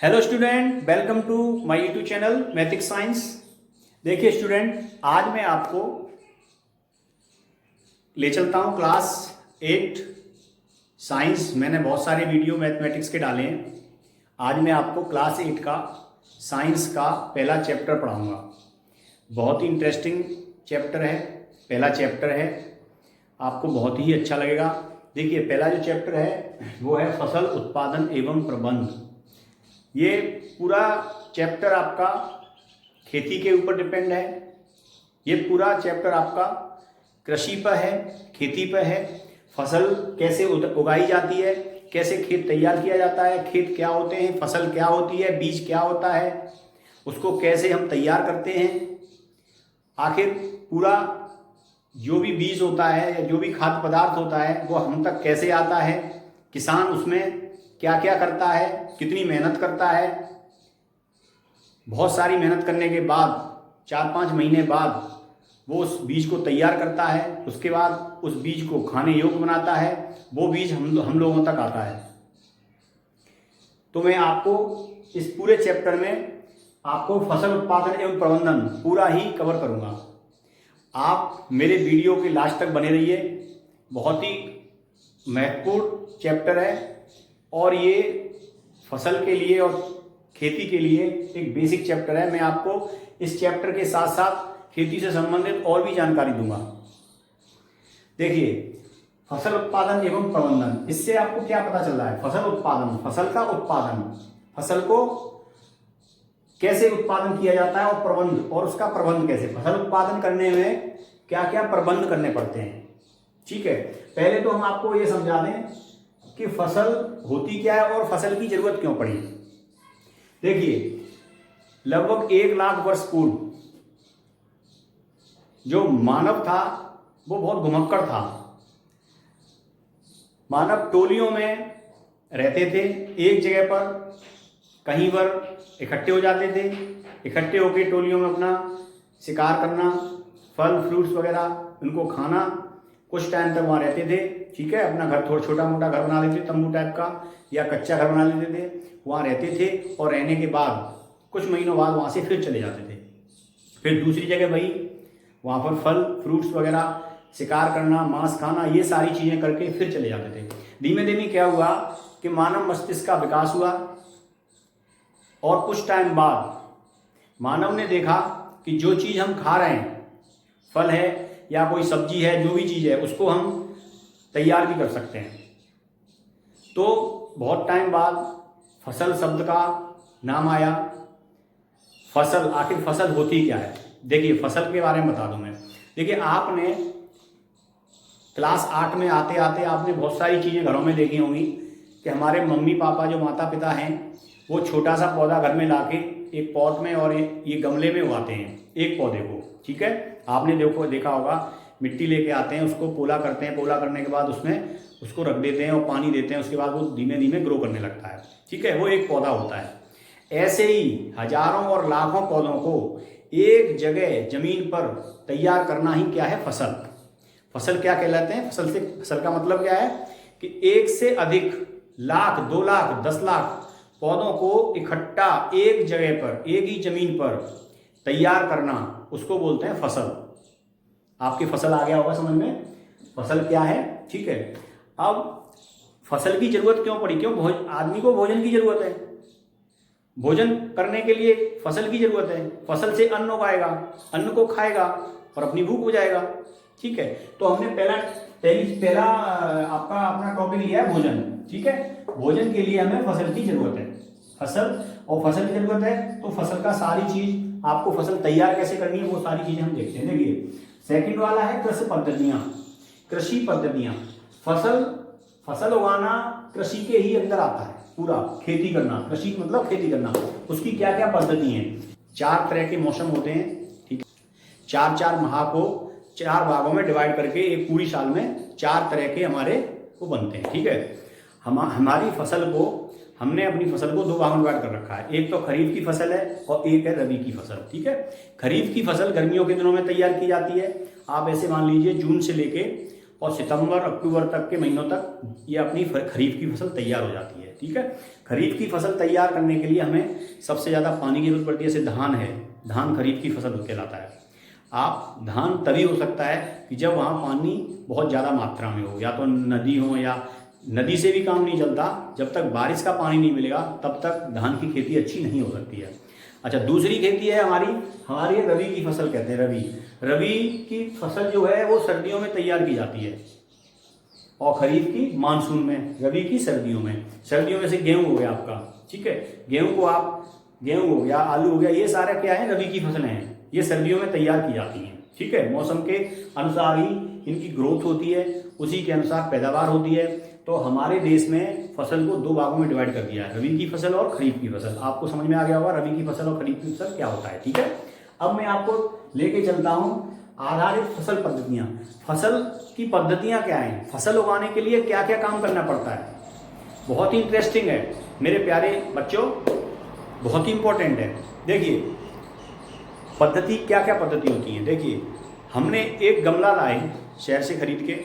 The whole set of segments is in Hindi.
Hello student, welcome to my YouTube channel Mathics science. देखिए स्टूडेंट, आज मैं आपको ले चलता हूँ क्लास 8 साइंस। मैंने बहुत सारे वीडियो मैथमेटिक्स के डाले हैं। आज मैं आपको क्लास 8 का साइंस का पहला चैप्टर पढ़ाऊँगा। बहुत ही इंटरेस्टिंग चैप्टर है, पहला चैप्टर है, आपको बहुत ही अच्छा लगेगा। देखिए पहला जो चैप्टर है वो है फसल उत्पादन एवं प्रबंध। ये पूरा चैप्टर आपका खेती के ऊपर डिपेंड है। ये पूरा चैप्टर आपका कृषि पर है, खेती पर है। फसल कैसे उगाई जाती है, कैसे खेत तैयार किया जाता है, खेत क्या होते हैं, फसल क्या होती है, बीज क्या होता है, उसको कैसे हम तैयार करते हैं, आखिर पूरा जो भी बीज होता है या जो भी खाद्य पदार्थ होता है वो हम तक कैसे आता है, किसान उसमें क्या क्या करता है, कितनी मेहनत करता है। बहुत सारी मेहनत करने के बाद 4-5 महीने बाद वो उस बीज को तैयार करता है। उसके बाद उस बीज को खाने योग्य बनाता है। वो बीज हम लोगों तक आता है। तो मैं आपको इस पूरे चैप्टर में आपको फसल उत्पादन एवं प्रबंधन पूरा ही कवर करूँगा। आप मेरे वीडियो के लास्ट तक बने रहिए। बहुत ही महत्वपूर्ण चैप्टर है और ये फसल के लिए और खेती के लिए एक बेसिक चैप्टर है। मैं आपको इस चैप्टर के साथ साथ खेती से संबंधित और भी जानकारी दूंगा। देखिए फसल उत्पादन एवं प्रबंधन, इससे आपको क्या पता चल रहा है? फसल उत्पादन, फसल का उत्पादन, फसल को कैसे उत्पादन किया जाता है, और प्रबंध, और उसका प्रबंध कैसे। फसल उत्पादन करने में क्या क्या प्रबंध करने पड़ते हैं। ठीक है, पहले तो हम आपको ये समझा दें कि फसल होती क्या है और फसल की जरूरत क्यों पड़ी। देखिए लगभग 1 लाख वर्ष पूर्व जो मानव था वो बहुत घुमक्कड़ था। मानव टोलियों में रहते थे, एक जगह पर कहीं पर इकट्ठे हो जाते थे। इकट्ठे होकर टोलियों में अपना शिकार करना, फल फ्रूट्स वगैरह उनको खाना, कुछ टाइम तक वहाँ रहते थे। ठीक है, अपना घर थोड़ा छोटा मोटा घर बना लेते, तंबू टाइप का या कच्चा घर बना लेते थे, वहाँ रहते थे। और रहने के बाद कुछ महीनों बाद वहाँ से फिर चले जाते थे। फिर दूसरी जगह वही वहाँ पर फल फ्रूट्स वगैरह शिकार करना, मांस खाना, ये सारी चीज़ें करके फिर चले जाते थे। धीमे धीमे क्या हुआ कि मानव मस्तिष्क का विकास हुआ और कुछ टाइम बाद मानव ने देखा कि जो चीज़ हम खा रहे हैं, फल है या कोई सब्जी है, जो भी चीज़ है, उसको हम तैयार भी कर सकते हैं। तो बहुत टाइम बाद फसल शब्द का नाम आया। फसल, आखिर फसल होती क्या है? देखिए फसल के बारे में बता दूं मैं। देखिए आपने क्लास 8 में आते आते आपने बहुत सारी चीज़ें घरों में देखी होंगी कि हमारे मम्मी पापा जो माता पिता हैं वो छोटा सा पौधा घर में लाके एक पॉट में और ये गमले में उगाते हैं एक पौधे को। ठीक है, आपने देखा होगा, मिट्टी लेके आते हैं, उसको पोला करते हैं, पोला करने के बाद उसमें उसको रख देते हैं और पानी देते हैं। उसके बाद वो धीमे धीमे ग्रो करने लगता है। ठीक है, वो एक पौधा होता है। ऐसे ही हजारों और लाखों पौधों को एक जगह जमीन पर तैयार करना ही क्या है? फसल। फसल क्या कहलाते हैं? फसल का मतलब क्या है कि 1 से अधिक लाख, 2 लाख, 10 लाख पौधों को इकट्ठा एक जगह पर, एक ही जमीन पर तैयार करना, उसको बोलते हैं फसल। आपकी फसल आ गया होगा समझ में, फसल क्या है। ठीक है, अब फसल की जरूरत क्यों पड़ी? क्यों आदमी को भोजन की जरूरत है। भोजन करने के लिए फसल की जरूरत है। फसल से अन्न उगाएगा, अन्न को खाएगा और अपनी भूख बुझाएगा। ठीक है, तो हमने पहला आपका अपना टॉपिक लिया है भोजन। ठीक है, भोजन के लिए हमें फसल की जरूरत है। फसल की जरूरत है तो फसल का सारी चीज, आपको फसल तैयार कैसे करनी है वो सारी चीजें हम देखते हैं। देखिए सेकंड वाला है कृषि पद्धतियां। कृषि पद्धतियां, फसल उगाना कृषि के ही अंदर आता है। पूरा खेती करना, कृषि मतलब खेती करना। उसकी क्या क्या पद्धति हैं? 4 तरह के मौसम होते हैं। ठीक है, 4 माह को 4 भागों में डिवाइड करके एक पूरी साल में 4 तरह के हमारे को बनते हैं। ठीक है, हमारी फसल को, हमने अपनी फसल को 2 भागों में डिवाइड कर रखा है। एक तो खरीफ की फसल है और एक है रबी की फसल। ठीक है, खरीफ की फसल गर्मियों के दिनों में तैयार की जाती है। आप ऐसे मान लीजिए जून से लेके और सितंबर अक्टूबर तक के महीनों तक ये अपनी खरीफ की फसल तैयार हो जाती है। ठीक है, खरीफ की फसल तैयार करने के लिए हमें सबसे ज़्यादा पानी की जरूरत पड़ती है। जैसे धान है, धान खरीफ की फसल कहलाता है। आप धान तभी हो सकता है कि जब वहाँ पानी बहुत ज़्यादा मात्रा में हो, या तो नदी हो, या नदी से भी काम नहीं चलता। जब तक बारिश का पानी नहीं मिलेगा तब तक धान की खेती अच्छी नहीं हो सकती है। अच्छा, दूसरी खेती है हमारी रबी की फसल कहते हैं। रबी की फसल जो है वो सर्दियों में तैयार की जाती है, और खरीफ की मानसून में, रबी की सर्दियों में। सर्दियों में से गेहूं हो गया आपका, ठीक है, गेहूं हो गया, आलू हो गया, ये सारे क्या है, रबी की फसलें हैं। ये सर्दियों में तैयार की जाती हैं। ठीक है, मौसम के अनुसार ही इनकी ग्रोथ होती है, उसी के अनुसार पैदावार होती है। तो हमारे देश में फसल को 2 भागों में डिवाइड कर दिया है, रबी की फसल और खरीफ की फसल। आपको समझ में आ गया होगा रबी की फसल और खरीफ की फसल क्या होता है। ठीक है, अब मैं आपको लेके चलता हूँ आधारित फसल पद्धतियाँ। फसल की पद्धतियाँ क्या हैं, फसल उगाने के लिए क्या क्या काम करना पड़ता है। बहुत ही इंटरेस्टिंग है मेरे प्यारे बच्चों, बहुत ही इंपॉर्टेंट है। देखिए पद्धति, क्या क्या पद्धति होती है। देखिए, हमने एक गमला लाए शहर से खरीद के।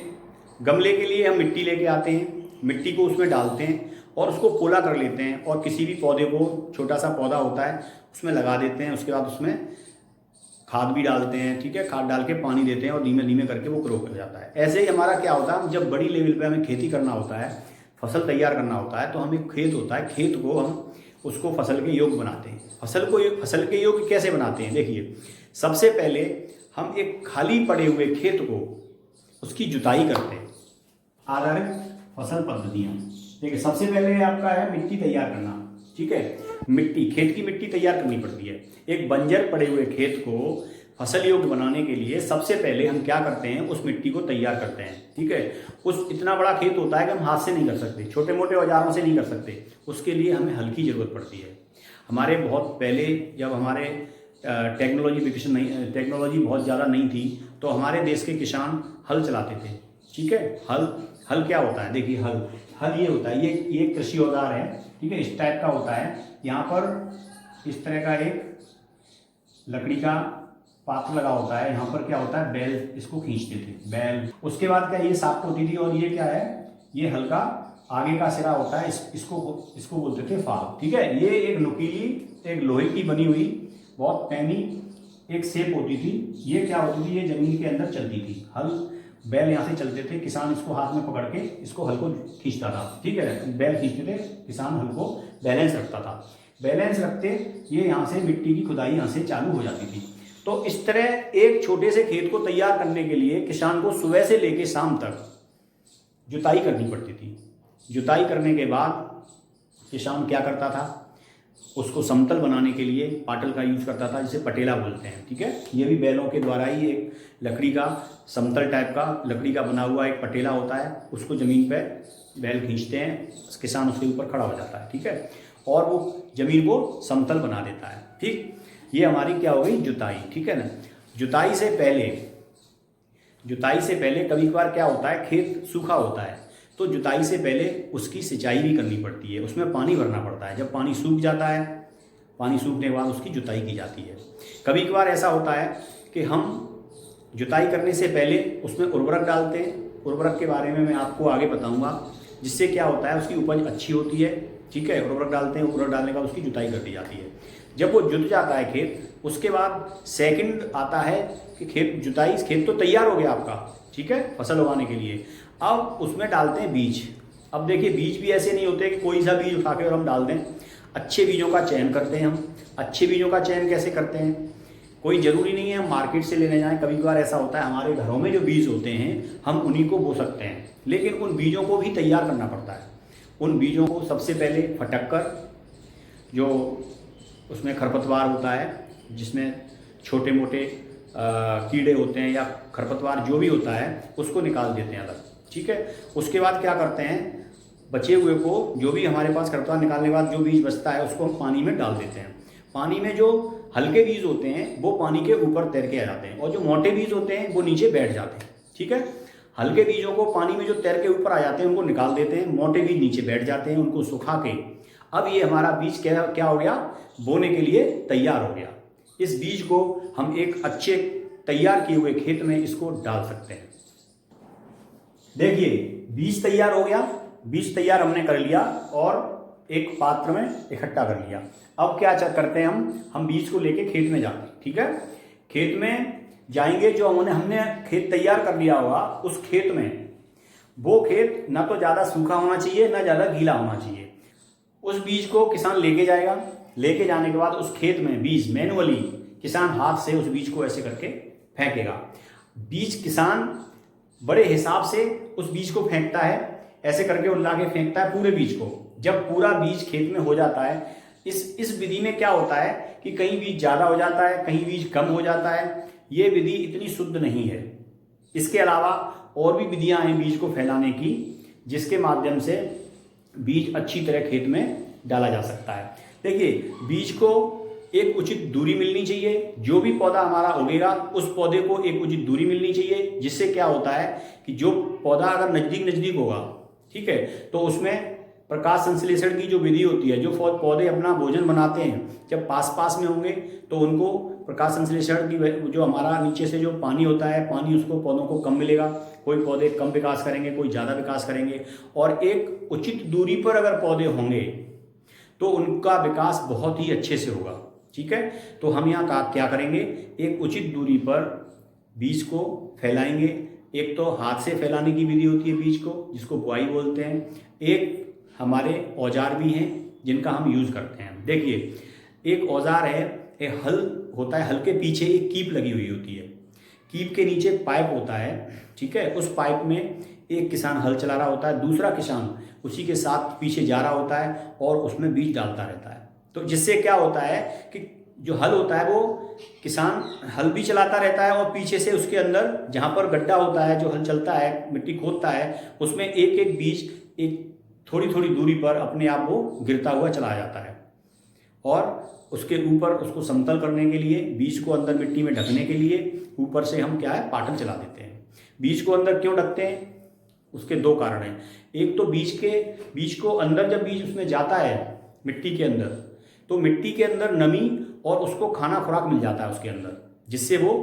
गमले के लिए हम मिट्टी लेके आते हैं, मिट्टी को उसमें डालते हैं और उसको पोला कर लेते हैं, और किसी भी पौधे को, छोटा सा पौधा होता है, उसमें लगा देते हैं। उसके बाद उसमें खाद भी डालते हैं। ठीक है, खाद डाल के पानी देते हैं और धीमे धीमे करके वो ग्रो कर जाता है। ऐसे ही हमारा क्या होता है, जब बड़ी लेवल पे हमें खेती करना होता है, फसल तैयार करना होता है, तो हमें खेत होता है, खेत को हम उसको फसल के योग्य बनाते हैं। फसल के योग्य कैसे बनाते हैं, देखिए सबसे पहले हम एक खाली पड़े हुए खेत को, उसकी जुताई करते हैं। आधारित फसल पद्धतियाँ, देखिए सबसे पहले आपका है मिट्टी तैयार करना। ठीक है, खेत की मिट्टी तैयार करनी पड़ती है। एक बंजर पड़े हुए खेत को फसल योग्य बनाने के लिए सबसे पहले हम क्या करते हैं, उस मिट्टी को तैयार करते हैं। ठीक है, इतना बड़ा खेत होता है कि हम हाथ से नहीं कर सकते, छोटे मोटे औजारों से नहीं कर सकते। उसके लिए हमें हल की ज़रूरत पड़ती है। हमारे बहुत पहले जब हमारे टेक्नोलॉजी बहुत ज़्यादा नहीं थी, तो हमारे देश के किसान हल चलाते थे। ठीक है, हल क्या होता है, देखिए हल ये होता है, ये कृषि औजार है। ठीक है, इस टाइप का होता है। यहाँ पर इस तरह का एक लकड़ी का पात्र लगा होता है। यहाँ पर क्या होता है, बैल इसको खींचते थे, बैल। उसके बाद क्या, ये साफ होती थी, और ये क्या है, ये हल्का आगे का सिरा होता है, इसको बोलते थे फाल। ठीक है, ये एक नुकीली, एक लोहे की बनी हुई बहुत पैनी एक शेप होती थी। ये क्या होती थी, ये जमीन के अंदर चलती थी। हल, बैल यहाँ से चलते थे, किसान इसको हाथ में पकड़ के इसको हल को खींचता था। ठीक है, बैल खींचते थे, किसान हल को बैलेंस रखता था। बैलेंस रखते ये यहाँ से मिट्टी की खुदाई यहाँ से चालू हो जाती थी। तो इस तरह एक छोटे से खेत को तैयार करने के लिए किसान को सुबह से लेकर शाम तक जुताई करनी पड़ती थी। जुताई करने के बाद किसान क्या करता था, उसको समतल बनाने के लिए पाटल का यूज करता था, जिसे पटेला बोलते हैं। ठीक है, ये भी बैलों के द्वारा ही एक लकड़ी का समतल टाइप का लकड़ी का बना हुआ एक पटेला होता है, उसको ज़मीन पे बैल खींचते हैं, किसान उसके ऊपर खड़ा हो जाता है। ठीक है, और वो ज़मीन को समतल बना देता है। ठीक, ये हमारी क्या हो गई, जुताई। ठीक है ना, जुताई से पहले कभी कभार क्या होता है, खेत सूखा होता है, तो जुताई से पहले उसकी सिंचाई भी करनी पड़ती है, उसमें पानी भरना पड़ता है। जब पानी सूख जाता है, पानी सूखने के बाद उसकी जुताई की जाती है। कभी कभार ऐसा होता है कि हम जुताई करने से पहले उसमें उर्वरक डालते हैं। उर्वरक के बारे में मैं आपको आगे बताऊंगा, जिससे क्या होता है, उसकी उपज अच्छी होती है। ठीक है, उर्वरक डालते हैं, उर्वरक डालने के बाद उसकी जुताई कर दी जाती है। जब वो जुत जाता है खेत, उसके बाद सेकंड आता है कि खेत तो तैयार हो गया आपका। ठीक है, फसल उगाने के लिए। अब उसमें डालते हैं बीज। अब देखिए, बीज भी ऐसे नहीं होते कि कोई सा बीज उठा के और हम डाल दें। अच्छे बीजों का चयन करते हैं हम। अच्छे बीजों का चयन कैसे करते हैं, कोई ज़रूरी नहीं है हम मार्केट से लेने जाएं। कभी कभार ऐसा होता है हमारे घरों में जो बीज होते हैं हम उन्हीं को बो सकते हैं, लेकिन उन बीजों को भी तैयार करना पड़ता है। उन बीजों को सबसे पहले फटक कर, जो उसमें खरपतवार होता है, जिसमें छोटे मोटे कीड़े होते हैं या खरपतवार जो भी होता है, उसको निकाल देते हैं अलग। ठीक है, उसके बाद क्या करते हैं, बचे हुए को, जो भी हमारे पास खरपतवार निकालने के बाद जो बीज बचता है उसको हम पानी में डाल देते हैं। पानी में जो हल्के बीज होते हैं वो पानी के ऊपर तैर के आ जाते हैं, और जो मोटे बीज होते हैं वो नीचे बैठ जाते हैं। ठीक है, हल्के बीजों को पानी में जो तैर के ऊपर आ जाते हैं उनको निकाल देते हैं, मोटे बीज नीचे बैठ जाते हैं, उनको सुखा के अब ये हमारा बीज क्या हो गया, बोने के लिए तैयार हो गया। इस बीज को हम एक अच्छे तैयार किए हुए खेत में इसको डाल सकते हैं। देखिए बीज तैयार हो गया, बीज तैयार हमने कर लिया और एक पात्र में इकट्ठा कर लिया। अब क्या करते हैं हम बीज को लेके खेत में जाते हैं। ठीक है, खेत में जाएंगे, जो हमने खेत तैयार कर लिया होगा उस खेत में, वो खेत ना तो ज़्यादा सूखा होना चाहिए ना ज़्यादा गीला होना चाहिए। उस बीज को किसान लेके जाएगा, लेके जाने के बाद उस खेत में बीज मैनुअली किसान हाथ से उस बीज को ऐसे करके फेंकेगा। बीज किसान बड़े हिसाब से उस बीज को फेंकता है, ऐसे करके उल्ला के फेंकता है पूरे बीज को। जब पूरा बीज खेत में हो जाता है, इस विधि में क्या होता है कि कहीं बीज ज़्यादा हो जाता है, कहीं बीज कम हो जाता है। ये विधि इतनी शुद्ध नहीं है। इसके अलावा और भी विधियां हैं बीज को फैलाने की, जिसके माध्यम से बीज अच्छी तरह खेत में डाला जा सकता है। देखिए बीज को एक उचित दूरी मिलनी चाहिए। जो भी पौधा हमारा उगेगा उस पौधे को एक उचित दूरी मिलनी चाहिए, जिससे क्या होता है कि जो पौधा अगर नज़दीक होगा, ठीक है, तो उसमें प्रकाश संश्लेषण की जो विधि होती है, जो पौधे अपना भोजन बनाते हैं, जब पास में होंगे तो उनको प्रकाश संश्लेषण की जो हमारा नीचे से जो पानी होता है, पानी उसको पौधों को कम मिलेगा। कोई पौधे कम विकास करेंगे, कोई ज़्यादा विकास करेंगे। और एक उचित दूरी पर अगर पौधे होंगे तो उनका विकास बहुत ही अच्छे से होगा। ठीक है, तो हम यहाँ क्या करेंगे, एक उचित दूरी पर बीज को फैलाएंगे। एक तो हाथ से फैलाने की विधि होती है बीज को, जिसको बुआई बोलते हैं। एक हमारे औजार भी हैं जिनका हम यूज़ करते हैं। देखिए एक औजार है, एक हल होता है, हल के पीछे एक कीप लगी हुई होती है, कीप के नीचे पाइप होता है। ठीक है, उस पाइप में एक किसान हल चला रहा होता है, दूसरा किसान उसी के साथ पीछे जा रहा होता है और उसमें बीज डालता रहता है। तो जिससे क्या होता है कि जो हल होता है वो किसान हल भी चलाता रहता है और पीछे से उसके अंदर जहाँ पर गड्ढा होता है, जो हल चलता है, मिट्टी खोदता है, उसमें एक एक बीज एक थोड़ी दूरी पर अपने आप वो गिरता हुआ चला जाता है। और उसके ऊपर उसको समतल करने के लिए, बीज को अंदर मिट्टी में ढकने के लिए ऊपर से हम क्या है, पाटन चला देते हैं। बीज को अंदर क्यों ढकते हैं, उसके दो कारण हैं। एक तो बीज को अंदर जब बीज उसमें जाता है मिट्टी के अंदर, तो मिट्टी के अंदर नमी और उसको खाना खुराक मिल जाता है उसके अंदर, जिससे वो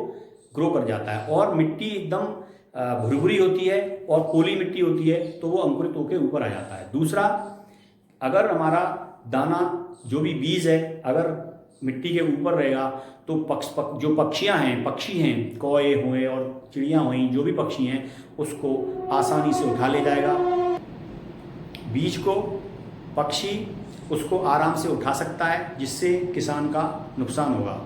ग्रो कर जाता है। और मिट्टी एकदम भुरभुरी होती है और पोली मिट्टी होती है, तो वो अंकुरित होकर ऊपर आ जाता है। दूसरा, अगर हमारा दाना जो भी बीज है अगर मिट्टी के ऊपर रहेगा तो जो पक्षी हैं, कौए हुए और चिड़िया हुई, जो भी पक्षी हैं, उसको आसानी से उठा ले जाएगा। बीज को पक्षी उसको आराम से उठा सकता है, जिससे किसान का नुकसान होगा।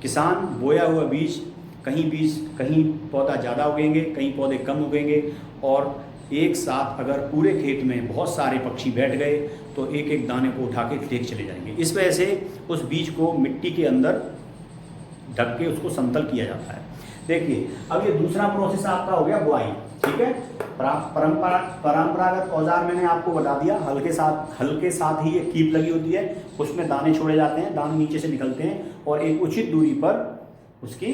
किसान बोया हुआ बीज कहीं पौधा ज़्यादा उगेंगे, कहीं पौधे कम उगेंगे, और एक साथ अगर पूरे खेत में बहुत सारे पक्षी बैठ गए तो एक एक दाने को उठा के फेंक चले जाएंगे। इस वजह से उस बीज को मिट्टी के अंदर ढक के उसको समतल किया जाता है। देखिए अब ये दूसरा प्रोसेस आपका हो गया बुआई। ठीक है, परंपरागत औजार मैंने आपको बता दिया, हल के साथ ही एक कीप लगी होती है, उसमें दाने छोड़े जाते हैं, दाने नीचे से निकलते हैं और एक उचित दूरी पर उसकी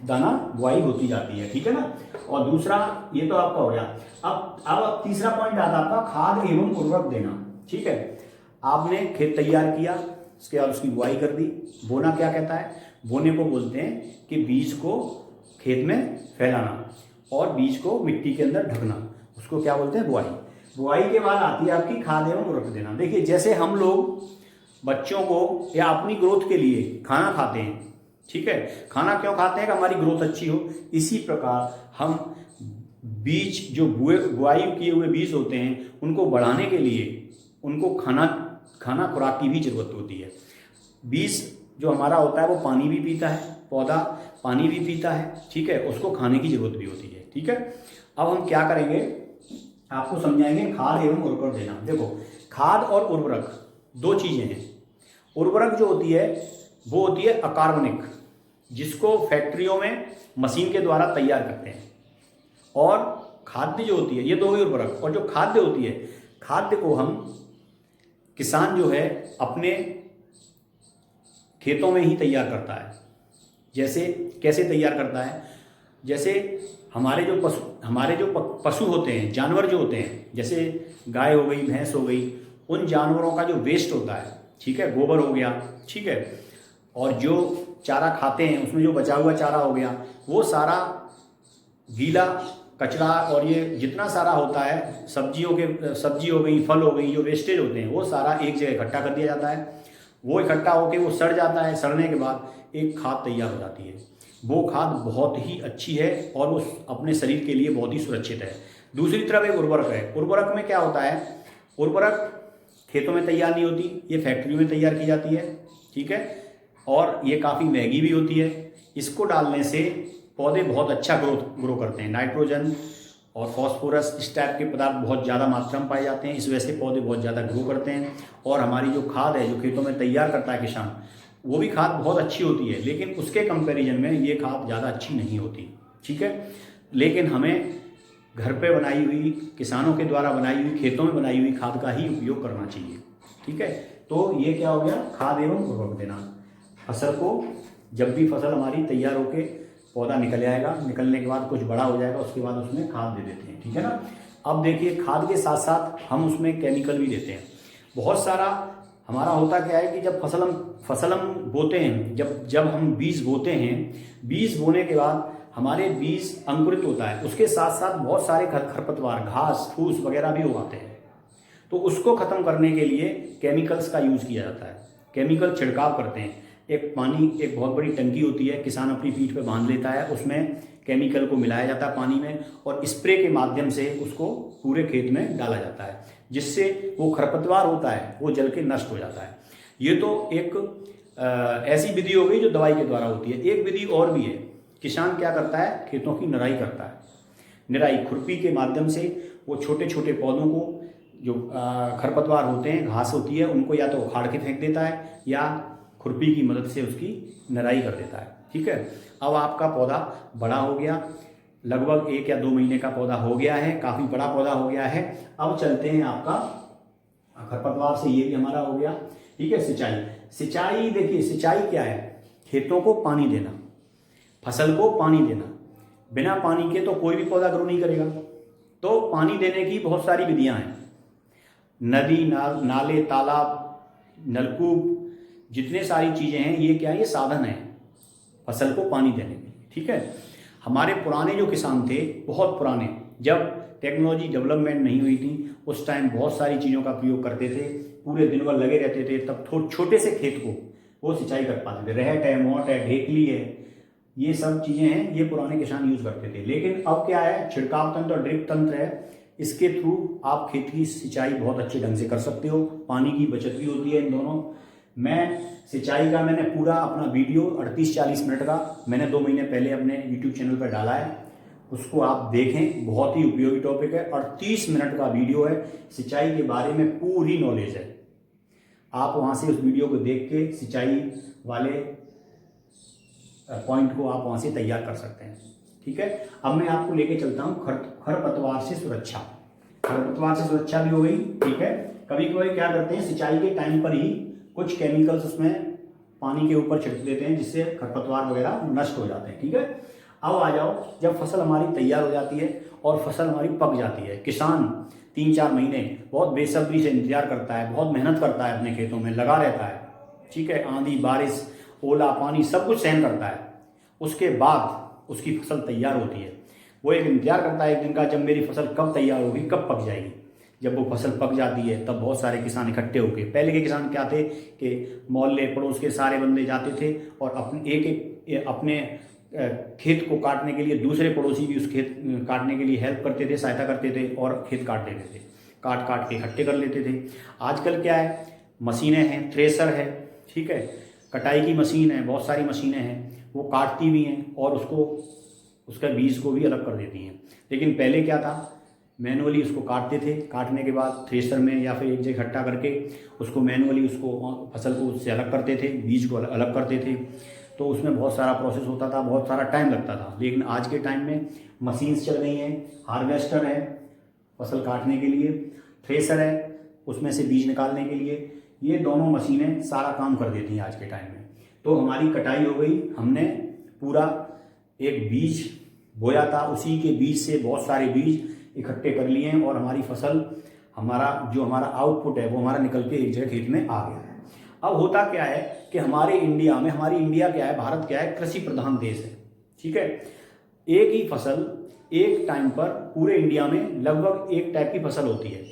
दाना बुआई होती जाती है। ठीक है ना। और दूसरा ये तो आपका हो गया। अब तीसरा पॉइंट आता है आपका खाद एवं उर्वरक देना। ठीक है, आपने खेत तैयार किया, उसके बाद उसकी बुआई कर दी। बोना क्या कहता है, बोने को बोलते हैं कि बीज को खेत में फैलाना और बीज को मिट्टी के अंदर ढकना, उसको क्या बोलते हैं, बुआई। बुआई के बाद आती है आपकी खाद एवं उर्वरक देना। देखिए जैसे हम लोग बच्चों को या अपनी ग्रोथ के लिए खाना खाते हैं, ठीक है, खाना क्यों खाते हैं कि हमारी ग्रोथ अच्छी हो। इसी प्रकार हम बीज जो बुआई किए हुए बीज होते हैं उनको बढ़ाने के लिए उनको खाना खुराक की भी जरूरत होती है। बीज जो हमारा होता है वो पानी भी पीता है, पौधा पानी भी पीता है, ठीक है, उसको खाने की जरूरत भी होती है। ठीक है, अब हम क्या करेंगे, आपको समझाएंगे खाद एवं उर्वरक देना। देखो खाद और उर्वरक दो चीजें हैं। उर्वरक जो होती है वो होती है अकार्बनिक, जिसको फैक्ट्रियों में मशीन के द्वारा तैयार करते हैं, और खाद्य जो होती है, ये तो हुई उर्वरक। और जो खाद्य होती है, खाद्य को हम किसान जो है अपने खेतों में ही तैयार करता है। जैसे कैसे तैयार करता है, जैसे हमारे जो पशु होते हैं, जानवर जो होते हैं, जैसे गाय हो गई, भैंस हो गई, उन जानवरों का जो वेस्ट होता है, ठीक है, गोबर हो गया, ठीक है, और जो चारा खाते हैं उसमें जो बचा हुआ चारा हो गया, वो सारा गीला कचरा और ये जितना सारा होता है, सब्जी हो गई, फल हो गई, जो वेस्टेज होते हैं वो सारा एक जगह इकट्ठा कर दिया जाता है। वो इकट्ठा होकर वो सड़ जाता है। सड़ने के बाद एक खाद तैयार हो जाती है। वो खाद बहुत ही अच्छी है और वो अपने शरीर के लिए बहुत ही सुरक्षित है। दूसरी तरफ एक उर्वरक है। उर्वरक में क्या होता है, उर्वरक खेतों में तैयार नहीं होती, ये फैक्ट्री में तैयार की जाती है, ठीक है, और ये काफ़ी महंगी भी होती है। इसको डालने से पौधे बहुत अच्छा ग्रो करते हैं। नाइट्रोजन और फॉस्फोरस इस टाइप के पदार्थ बहुत ज़्यादा मात्रा में पाए जाते हैं। इस वजह से पौधे बहुत ज़्यादा ग्रो करते हैं। और हमारी जो खाद है, जो खेतों में तैयार करता है किसान, वो भी खाद बहुत अच्छी होती है, लेकिन उसके कंपैरिजन में ये खाद ज़्यादा अच्छी नहीं होती, ठीक है। लेकिन हमें घर पे बनाई हुई, किसानों के द्वारा बनाई हुई, खेतों में बनाई हुई खाद का ही उपयोग करना चाहिए, ठीक है। तो ये क्या हो गया, खाद एवं उर्वरक देना। फसल को जब भी फसल हमारी तैयार होके पौधा निकल आएगा, निकलने के बाद कुछ बड़ा हो जाएगा, उसके बाद उसमें खाद दे देते हैं, ठीक है ना। अब देखिए, खाद के साथ साथ हम उसमें केमिकल भी देते हैं। बहुत सारा हमारा होता क्या है कि जब फसल हम बोते हैं, जब हम बीज बोते हैं, बीज बोने के बाद हमारे बीज अंकुरित होता है, उसके साथ साथ बहुत सारे खरपतवार, घास फूस वगैरह भी उगाते हैं। तो उसको ख़त्म करने के लिए केमिकल्स का यूज़ किया जाता है। केमिकल छिड़काव करते हैं। एक बहुत बड़ी टंकी होती है, किसान अपनी पीठ पे बांध लेता है, उसमें केमिकल को मिलाया जाता है पानी में, और स्प्रे के माध्यम से उसको पूरे खेत में डाला जाता है, जिससे वो खरपतवार होता है वो जल के नष्ट हो जाता है। ये तो एक ऐसी विधि हो गई जो दवाई के द्वारा होती है। एक विधि और भी है। किसान क्या करता है, खेतों की निराई करता है। निराई खुरपी के माध्यम से वो छोटे छोटे पौधों को, जो खरपतवार होते हैं, घास होती है, उनको या तो उखाड़ के फेंक देता है या खुरपी की मदद से उसकी निराई कर देता है, ठीक है। अब आपका पौधा बड़ा हो गया, लगभग 1 या 2 महीने का पौधा हो गया है, काफ़ी बड़ा पौधा हो गया है। अब चलते हैं, आपका खरपतवार से ये भी हमारा हो गया, ठीक है। सिंचाई देखिए, सिंचाई क्या है, खेतों को पानी देना, फसल को पानी देना। बिना पानी के तो कोई भी पौधा ग्रो नहीं करेगा। तो पानी देने की बहुत सारी विधियां हैं। नदी, नाले, तालाब, नलकूप, जितने सारी चीज़ें हैं, ये क्या है, ये साधन है फसल को पानी देने के लिए, ठीक है। हमारे पुराने जो किसान थे, बहुत पुराने, जब टेक्नोलॉजी डेवलपमेंट नहीं हुई थी, उस टाइम बहुत सारी चीज़ों का प्रयोग करते थे, पूरे दिन भर लगे रहते थे, तब छोटे से खेत को वो सिंचाई कर पाते थे। रहट है, मोट है, ढेकली है, ये सब चीज़ें हैं, ये पुराने किसान यूज़ करते थे। लेकिन अब क्या है, छिड़काव तंत्र और ड्रिप तंत्र है, इसके थ्रू आप खेत की सिंचाई बहुत अच्छे ढंग से कर सकते हो। पानी की बचत भी होती है इन दोनों। मैं सिंचाई का मैंने पूरा अपना वीडियो 38-40 मिनट का मैंने 2 महीने पहले अपने YouTube चैनल पर डाला है, उसको आप देखें, बहुत ही उपयोगी टॉपिक है। 38 मिनट का वीडियो है, सिंचाई के बारे में पूरी नॉलेज है। आप वहाँ से उस वीडियो को देख के सिंचाई वाले पॉइंट को आप वहाँ से तैयार कर सकते हैं, ठीक है। अब मैं आपको लेके चलता हूँ खरपतवार से सुरक्षा। खरपतवार से सुरक्षा भी हो गई, ठीक है। कभी कभी क्या करते हैं, सिंचाई के टाइम पर ही कुछ केमिकल्स उसमें पानी के ऊपर छिड़क देते हैं, जिससे खरपतवार वगैरह नष्ट हो जाते हैं, ठीक है। अब आ जाओ, जब फसल हमारी तैयार हो जाती है और फसल हमारी पक जाती है, किसान 3-4 महीने बहुत बेसब्री से इंतजार करता है, बहुत मेहनत करता है, अपने खेतों में लगा रहता है, ठीक है। आंधी, बारिश, ओला, पानी सब कुछ सहन करता है। उसके बाद उसकी फसल तैयार होती है, वो एक इंतजार करता है एक दिन का, जब मेरी फसल कब तैयार होगी, कब पक जाएगी। जब वो फसल पक जाती है, तब बहुत सारे किसान इकट्ठे होके, पहले के किसान क्या थे कि मोहल्ले पड़ोस के सारे बंदे जाते थे और अपने खेत को काटने के लिए दूसरे पड़ोसी भी उस खेत काटने के लिए हेल्प करते थे, सहायता करते थे और खेत काट देते थे, काट के इकट्ठे कर लेते थे। आजकल क्या है, मशीनें हैं, थ्रेसर है, ठीक है, कटाई की मशीन है, बहुत सारी मशीनें हैं, वो काटती भी हैं और उसका बीज को भी अलग कर देती हैं। लेकिन पहले क्या था, मैनुअली उसको काटते थे, काटने के बाद थ्रेसर में या फिर एक जगह इकट्ठा करके उसको मैनुअली उसको फसल को उससे अलग करते थे, बीज को अलग करते थे। तो उसमें बहुत सारा प्रोसेस होता था, बहुत सारा टाइम लगता था। लेकिन आज के टाइम में मशीन्स चल गई हैं, हार्वेस्टर है फसल काटने के लिए, थ्रेसर है उसमें से बीज निकालने के लिए, ये दोनों मशीनें सारा काम कर देती हैं आज के टाइम में। तो हमारी कटाई हो गई, हमने पूरा एक बीज बोया था, उसी के बीज से बहुत सारे बीज इकट्ठे कर लिए हैं और हमारी फसल, हमारा आउटपुट है वो हमारा निकल के एक जगह खेत में आ गया है। अब होता क्या है कि हमारी इंडिया क्या है, भारत क्या है, कृषि प्रधान देश है, ठीक है। एक ही फसल एक टाइम पर पूरे इंडिया में लगभग एक टाइप की फसल होती है।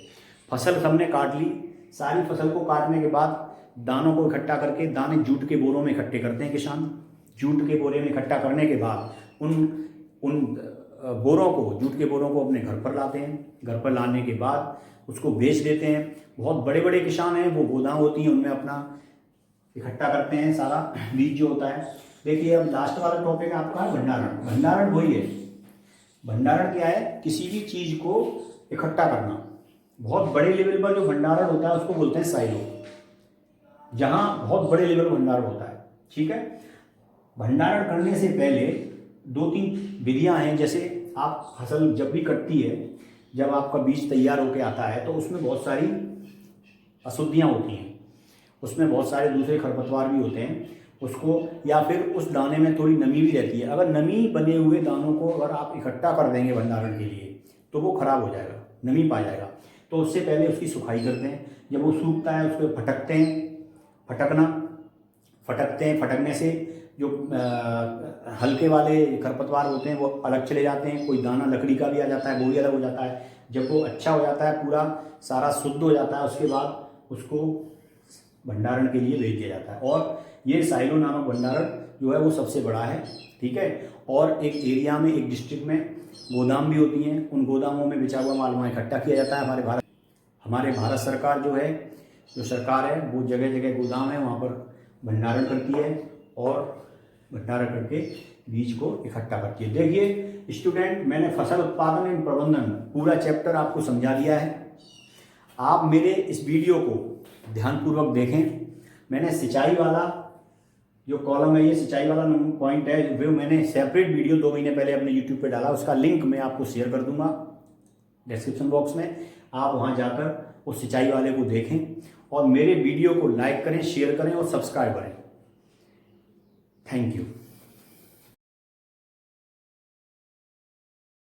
फसल सबने काट ली, सारी फसल को काटने के बाद दानों को इकट्ठा करके दाने जूट के बोरों में इकट्ठे करते हैं किसान। जूट के बोरे में इकट्ठा करने के बाद उन बोरों को, जूट के बोरों को अपने घर पर लाते हैं। घर पर लाने के बाद उसको बेच देते हैं। बहुत बड़े बड़े किसान हैं, वो गोदाम होती हैं, उनमें अपना इकट्ठा करते हैं सारा बीज जो होता है। देखिए अब लास्ट वाला टॉपिक आपका है भंडारण। भंडारण वही है। भंडारण क्या है? किसी भी चीज को इकट्ठा करना। बहुत बड़े लेवल पर जो भंडारण होता है उसको बोलते हैं साइलो, जहां बहुत बड़े लेवल भंडारण होता है। ठीक है, भंडारण करने से पहले 2-3 विधियां हैं। जैसे आप फसल जब भी कटती है, जब आपका बीज तैयार होकर आता है तो उसमें बहुत सारी अशुद्धियां होती हैं, उसमें बहुत सारे दूसरे खरपतवार भी होते हैं उसको, या फिर उस दाने में थोड़ी नमी भी रहती है। अगर नमी बने हुए दानों को अगर आप इकट्ठा कर देंगे भंडारण के लिए तो वो खराब हो जाएगा, नमी पा जाएगा। तो उससे पहले उसकी सुखाई करते हैं। जब वो सूखता है उसको फटकते हैं, फटकते हैं। फटकने से जो हल्के वाले खरपतवार होते हैं वो अलग चले जाते हैं। कोई दाना लकड़ी का भी आ जाता है, वो भी अलग हो जाता है। जब वो अच्छा हो जाता है, पूरा सारा शुद्ध हो जाता है, उसके बाद उसको भंडारण के लिए भेज दिया जाता है। और ये साइलो नामक भंडारण जो है वो सबसे बड़ा है। ठीक है, और एक एरिया में, एक डिस्ट्रिक्ट में गोदाम भी होती हैं। उन गोदामों में बिछा हुआ माल वहाँ इकट्ठा किया जाता है। हमारे भारत सरकार जो है, जो सरकार है, वो जगह जगह गोदाम है, वहाँ पर भंडारण करती है और भंडारण करके बीज को इकट्ठा करती है। देखिए स्टूडेंट, मैंने फसल उत्पादन एवं प्रबंधन पूरा चैप्टर आपको समझा दिया है। आप मेरे इस वीडियो को ध्यानपूर्वक देखें। मैंने सिंचाई वाला जो कॉलम है, ये सिंचाई वाला पॉइंट है, वो मैंने सेपरेट वीडियो 2 महीने पहले अपने यूट्यूब पे डाला। उसका लिंक मैं आपको शेयर कर दूंगा डिस्क्रिप्शन बॉक्स में। आप वहाँ जाकर उस सिंचाई वाले को देखें और मेरे वीडियो को लाइक करें, शेयर करें और सब्सक्राइब करें। Thank you.